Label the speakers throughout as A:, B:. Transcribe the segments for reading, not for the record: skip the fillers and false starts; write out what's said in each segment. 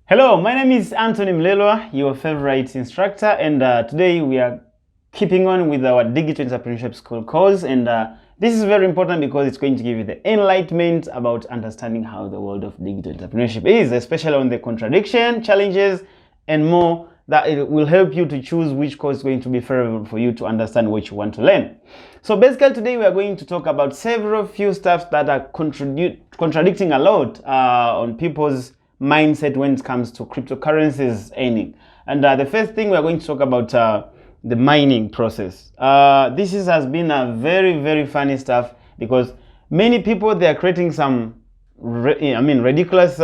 A: Hello, my name is Anthony Mlelwa, your favorite instructor, and today we are keeping on with our Digital Entrepreneurship School course, and this is very important because it's going to give you the enlightenment about understanding how the world of digital entrepreneurship is, especially on the contradiction, challenges, and more, that it will help you to choose which course is going to be favorable for you to understand what you want to learn. So basically today we are going to talk about several few stuff that are contradicting a lot on people's mindset when it comes to cryptocurrencies earning. And the first thing we are going to talk about the mining process. This has been a very funny stuff because many people, they are creating some ridiculous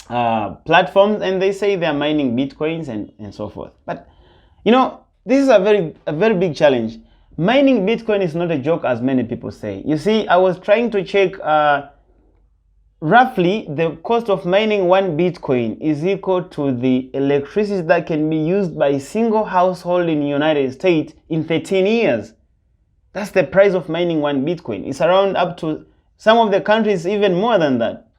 A: platforms, and they say they are mining bitcoins and so forth. But you know, this is a very big challenge. Mining bitcoin is not a joke as many people say. You see, I was trying to check roughly the cost of mining one bitcoin is equal to the electricity that can be used by a single household in the United States in 13 years. That's the price of mining one bitcoin. It's around up to some of the countries even more than that.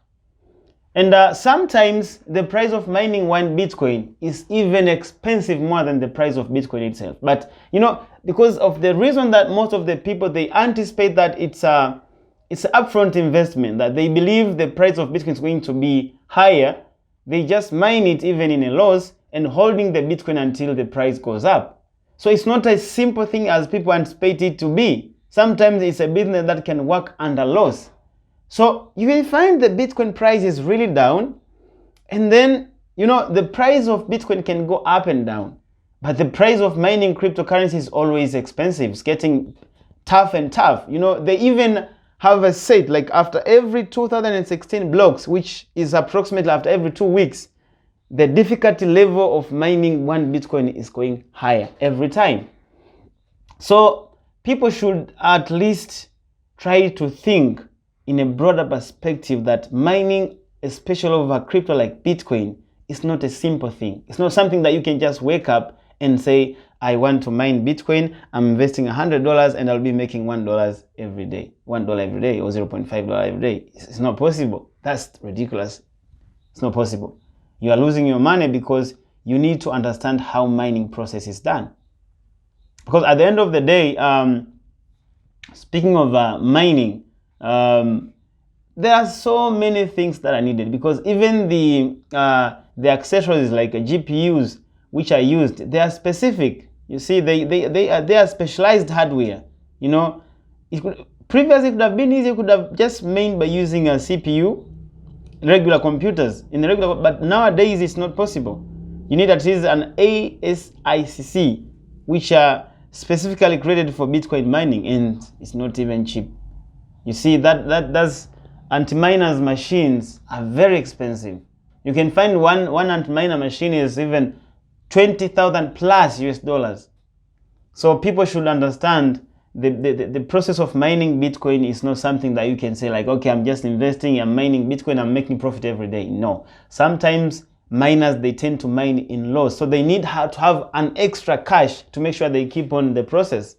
A: And sometimes the price of mining one bitcoin is even expensive more than the price of bitcoin itself. But you know, because of the reason that most of the people, they anticipate that it's an upfront investment, that they believe the price of bitcoin is going to be higher, they just mine it even in a loss and holding the bitcoin until the price goes up. So it's not a simple thing as people anticipate it to be. Sometimes it's a business that can work under loss. So you will find the bitcoin price is really down, and then you know the price of bitcoin can go up and down, but the price of mining cryptocurrency is always expensive. It's getting tough and tough. You know, they even have a set like after every 2016 blocks, which is approximately after every 2 weeks, the difficulty level of mining one bitcoin is going higher every time. So people should at least try to think in a broader perspective that mining, especially over crypto like bitcoin, is not a simple thing. It's not something that you can just wake up and say, I want to mine bitcoin, I'm investing $100 and I'll be making $1 every day. $1 every day or $0.5 every day. It's not possible. That's ridiculous. It's not possible. You are losing your money because you need to understand how mining process is done. Because at the end of the day, speaking of mining, there are so many things that are needed, because even the accessories like GPUs which are used, they are specific. You see, they are specialized hardware. You know, previously it could have been easy. You could have just mined by using a CPU, regular computers in the regular, but nowadays it's not possible. You need at least an ASIC, which are specifically created for Bitcoin mining, and it's not even cheap. You see, that's anti-miners machines are very expensive. You can find one anti-miner machine is even 20,000 plus US dollars. So people should understand the process of mining Bitcoin is not something that you can say like, okay, I'm just investing, I'm mining Bitcoin, I'm making profit every day. No. Sometimes miners, they tend to mine in loss. So they need to have an extra cash to make sure they keep on the process.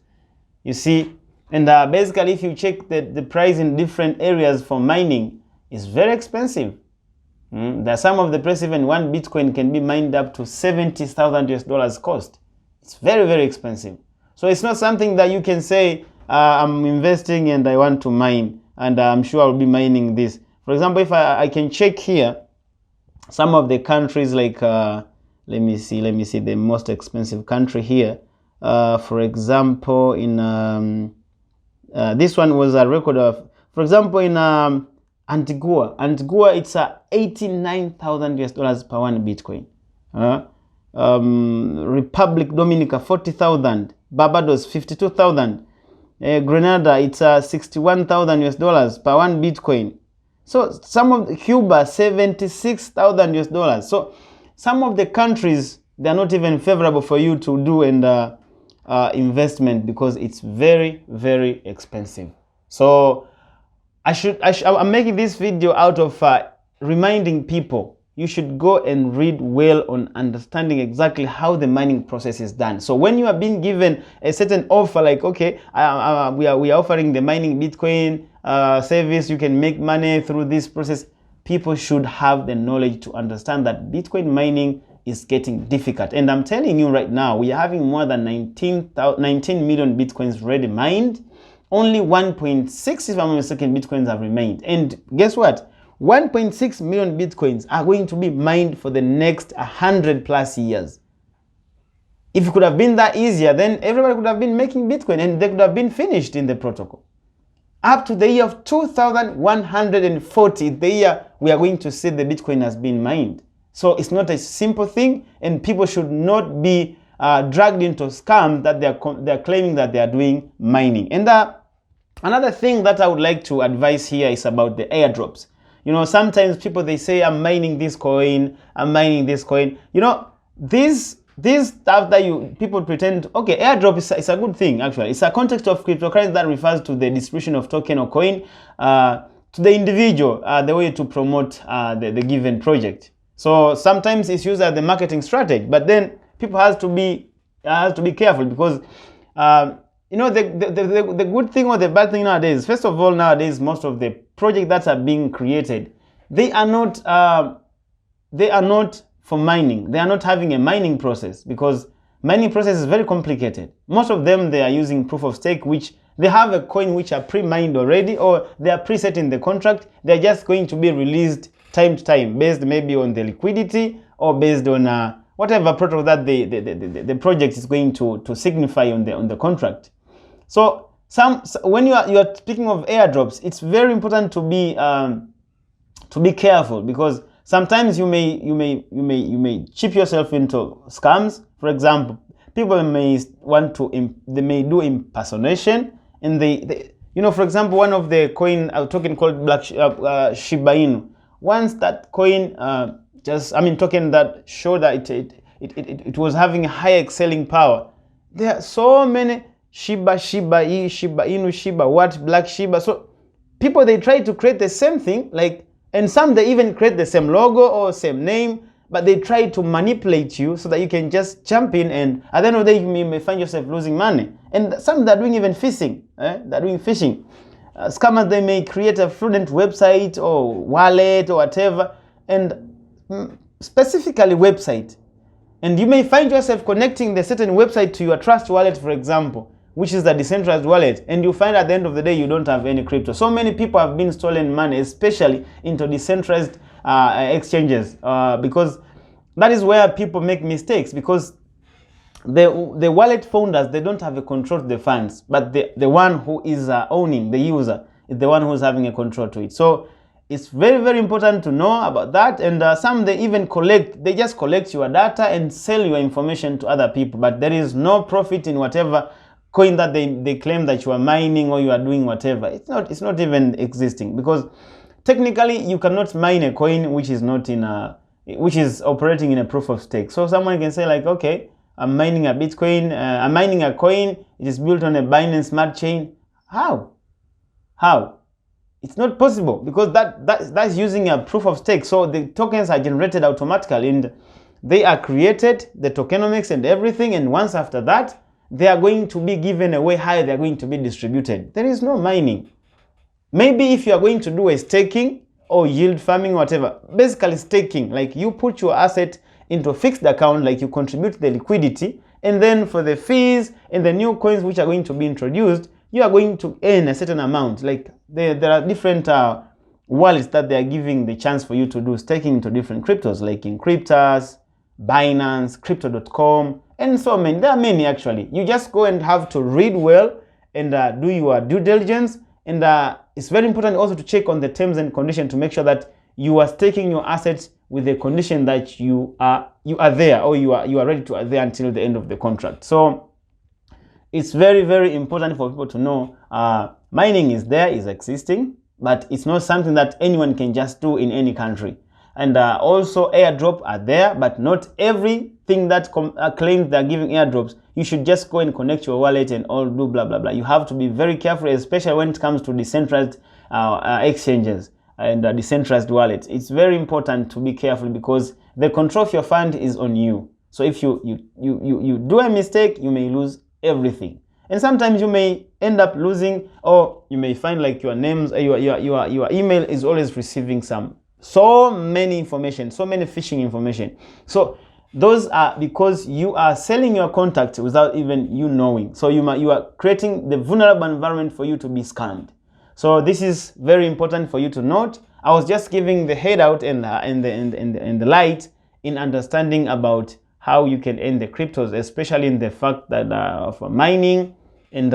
A: You see, and basically if you check the price in different areas for mining, it's very expensive. There are some of the price, even one Bitcoin can be mined up to 70,000 US dollars cost. It's very expensive. So it's not something that you can say, I'm investing and I want to mine, and I'm sure I'll be mining this. For example, if I can check here, some of the countries like, let me see the most expensive country here. For example, in, this one was a record of, for example, in Antigua, it's 89,000 US dollars per one Bitcoin. Republic Dominica, 40,000. Barbados, 52,000. Grenada, it's 61,000 US dollars per one Bitcoin. So some of Cuba, 76,000 US dollars. So some of the countries, they are not even favorable for you to do and investment, because it's very expensive. So I'm making this video out of reminding people you should go and read well on understanding exactly how the mining process is done. So when you are being given a certain offer, like, okay, we are offering the mining Bitcoin service, you can make money through this process, people should have the knowledge to understand that Bitcoin mining is getting difficult. And I'm telling you right now, we are having more than 19 million Bitcoins already mined. Only 1.6, if I'm not mistaken, Bitcoins have remained. And guess what? 1.6 million Bitcoins are going to be mined for the next 100 plus years. If it could have been that easier, then everybody could have been making Bitcoin and they could have been finished in the protocol. Up to the year of 2140, the year we are going to see the Bitcoin has been mined. So it's not a simple thing, and people should not be dragged into scams that they're claiming that they are doing mining. And another thing that I would like to advise here is about the airdrops. You know, sometimes people, they say, I'm mining this coin, I'm mining this coin. You know, this stuff that people pretend, okay, airdrop is a good thing. Actually, it's a context of cryptocurrency that refers to the distribution of token or coin to the individual, the way to promote the given project. So sometimes it's used as the marketing strategy, but then people has to be careful, because you know, the good thing or the bad thing nowadays, first of all, nowadays most of the projects that are being created, they are not for mining. They are not having a mining process, because mining process is very complicated. Most of them, they are using proof of stake, which they have a coin which are pre-mined already, or they are preset in the contract. They're just going to be released time to time, based maybe on the liquidity or based on whatever protocol that the project is going to signify on the contract. So when you are speaking of airdrops, it's very important to be careful, because sometimes you may chip yourself into scams. For example, people may do impersonation, and they you know, for example, one of the coin token called Shiba Inu. Once that coin token that showed that it was having a high excelling power, there are so many Shiba Inu, Shiba what, Black Shiba. So people, they try to create the same thing, like, and some they even create the same logo or same name, but they try to manipulate you so that you can just jump in, and at the end of the day you may find yourself losing money. And some that are doing even phishing, they're doing phishing. Scammers, they may create a fraudulent website or wallet or whatever, and specifically website, and you may find yourself connecting the certain website to your trust wallet, for example, which is the decentralized wallet, and you find at the end of the day you don't have any crypto. So many people have been stolen money, especially into decentralized exchanges, because that is where people make mistakes, because the wallet founders, they don't have a control to the funds, but the one who is owning the user is the one who's having a control to it. So it's very, very important to know about that. And some, they even just collect your data and sell your information to other people, but there is no profit in whatever coin that they claim that you are mining or you are doing whatever. It's not even existing, because technically you cannot mine a coin which is not which is operating in a proof of stake. So someone can say, like, okay, I'm mining a Bitcoin, I'm mining a coin, it is built on a Binance Smart Chain. How? It's not possible, because that's using a proof of stake. So the tokens are generated automatically, and they are created, the tokenomics and everything, and once after that, they are going to be given away how they are going to be distributed. There is no mining. Maybe if you are going to do a staking or yield farming, whatever, basically staking, like you put your asset into a fixed account, like you contribute the liquidity, and then for the fees and the new coins which are going to be introduced, you are going to earn a certain amount. Like there are different wallets that they are giving the chance for you to do staking into different cryptos, like in Cryptos, Binance, Crypto.com, and so many. There are many actually. You just go and have to read well and do your due diligence. And it's very important also to check on the terms and conditions to make sure that you are staking your assets with the condition that you are there, or you are ready to adhere until the end of the contract. So it's very, very important for people to know mining is existing, but it's not something that anyone can just do in any country. And also airdrop are there, but not everything that claims they're giving airdrops, you should just go and connect your wallet and all do blah, blah, blah. You have to be very careful, especially when it comes to decentralized exchanges and decentralized wallets. It's very important to be careful, because the control of your fund is on you. So if you do a mistake, you may lose everything. And sometimes you may end up losing, or you may find like your names, your email is always receiving some So many information, so many phishing information. So those are because you are selling your contact without even you knowing. So you are creating the vulnerable environment for you to be scammed. So this is very important for you to note. I was just giving the head out and the light in understanding about how you can earn the cryptos, especially in the fact that of mining and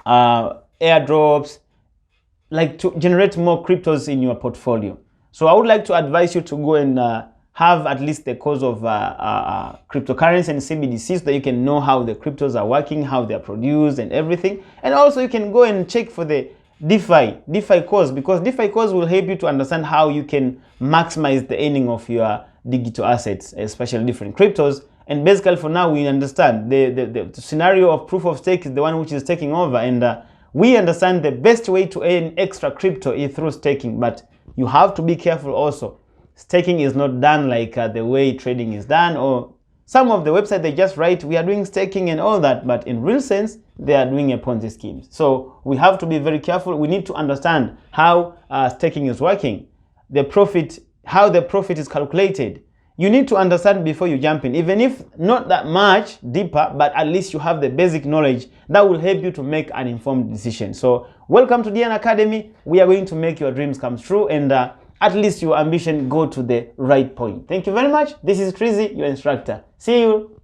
A: airdrops, like to generate more cryptos in your portfolio. So I would like to advise you to go and have at least the course of cryptocurrency and CBDC so that you can know how the cryptos are working, how they're produced and everything. And also you can go and check for the DeFi course, because DeFi course will help you to understand how you can maximize the earning of your digital assets, especially different cryptos. And basically for now we understand the scenario of proof of stake is the one which is taking over, and we understand the best way to earn extra crypto is through staking, but you have to be careful also. Staking is not done like the way trading is done, or some of the websites they just write we are doing staking and all that, but in real sense they are doing a Ponzi scheme. So we have to be very careful. We need to understand how staking is working, the profit, how the profit is calculated. You need to understand before you jump in, even if not that much deeper, but at least you have the basic knowledge that will help you to make an informed decision. So welcome to DN Academy. We are going to make your dreams come true, and at least your ambition go to the right point. Thank you very much. This is Trizy, your instructor. See you.